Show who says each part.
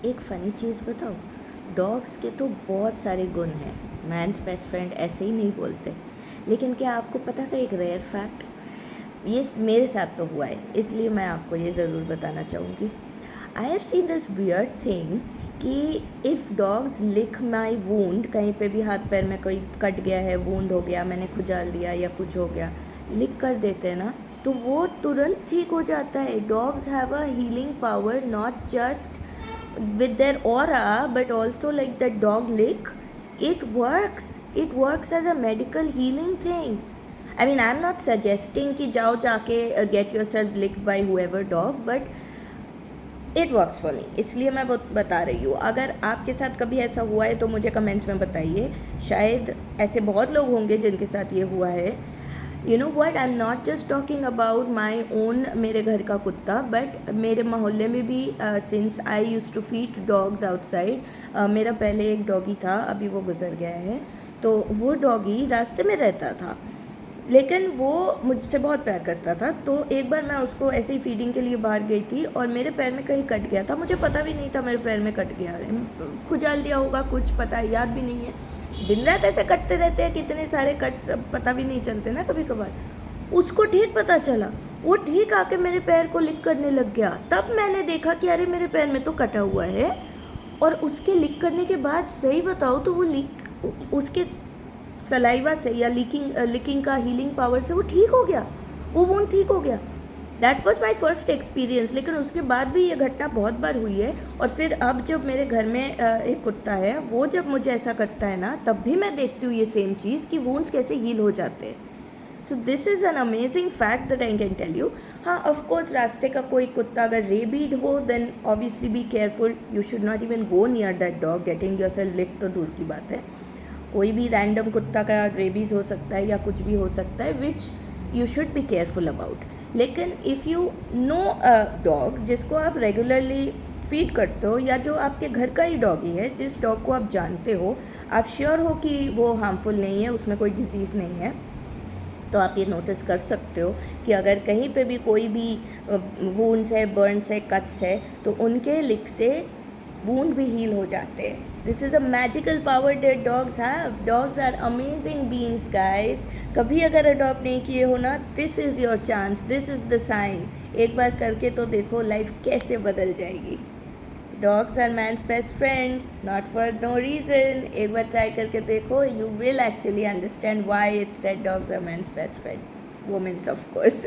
Speaker 1: एक फ़नी चीज़ बताऊँ, डॉग्स के तो बहुत सारे गुण हैं। मैन्स बेस्ट फ्रेंड ऐसे ही नहीं बोलते। लेकिन क्या आपको पता था एक रेयर फैक्ट? ये मेरे साथ तो हुआ है, इसलिए मैं आपको ये ज़रूर बताना चाहूँगी। I have seen this weird thing कि if dogs lick my wound, कहीं पे भी हाथ पैर में कोई कट गया है, वूंड हो गया, मैंने खुजाल दिया या कुछ हो गया, लिक कर देते हैं ना, तो वो तुरंत ठीक हो जाता है। Dogs have a healing power, not just with their aura but also like the dog lick. It works as a medical healing thing. I mean, I'm not suggesting कि जाओ जाके get yourself licked by whoever dog, but it works for me, इसलिए मैं बता रही हूँ। अगर आपके साथ कभी ऐसा हुआ है तो मुझे कमेंट्स में बताइए। शायद ऐसे बहुत लोग होंगे जिनके साथ ये हुआ है। You know what, I am not just talking about my own, मेरे घर का कुत्ता, बट मेरे मोहल्ले में भी since I use to feed dogs outside. मेरा पहले एक डॉगी था, अभी वो गुजर गया है। तो वो डॉगी रास्ते में रहता था, लेकिन वो मुझसे बहुत प्यार करता था। तो एक बार मैं उसको ऐसे ही फीडिंग के लिए बाहर गई थी और मेरे पैर में कहीं कट गया था। मुझे पता भी नहीं था मेरे पैर में कट गया है, खुजाल दिया होगा, कुछ पता याद भी नहीं है। दिन रात ऐसे कटते रहते हैं, कितने सारे कट पता भी नहीं चलते ना कभी कभार। उसको ठीक पता चला, वो ठीक आके मेरे पैर को लिक करने लग गया। तब मैंने देखा कि अरे मेरे पैर में तो कटा हुआ है। और उसके लिक करने के बाद सही बताओ तो वो लिक उसके सलाइवा से या लिकिंग का हीलिंग पावर से वो ठीक हो गया, वो वुंड ठीक हो गया। That was my first experience. लेकिन उसके बाद भी ये घटना बहुत बार हुई है। और फिर अब जब मेरे घर में एक कुत्ता है, वो जब मुझे ऐसा करता है ना, तब भी मैं देखती हूँ ये सेम चीज़ कि वुंड्स कैसे हील हो जाते हैं। So this is an amazing fact that I can tell you. हाँ, ऑफकोर्स रास्ते का कोई कुत्ता अगर रेबीड हो then obviously be careful, you should not even go near that dog. Getting yourself lick तो दूर की बात है। कोई भी रैंडम कुत्ता का रेबीज़ हो सकता है या कुछ भी हो सकता है, which you should be careful about. लेकिन if you know a dog जिसको आप रेगुलरली फीड करते हो, या जो आपके घर का ही डॉगी है, जिस डॉग को आप जानते हो, आप श्योर हो कि वो हार्मफुल नहीं है, उसमें कोई डिजीज़ नहीं है, तो आप ये नोटिस कर सकते हो कि अगर कहीं पे भी कोई भी वूंड्स है, बर्न्स है, कट्स है, तो उनके लिक से वूंड भी हील हो जाते हैं। This is a magical power that dogs have. Dogs are amazing beings guys. कभी अगर अडॉप्ट नहीं किए हो ना, this is your chance, this is the sign. एक बार करके तो देखो लाइफ कैसे बदल जाएगी। Dogs are man's best friend, not for no reason. एक बार ट्राई करके देखो, you will actually understand why it's that dogs are man's best friend, women's of course.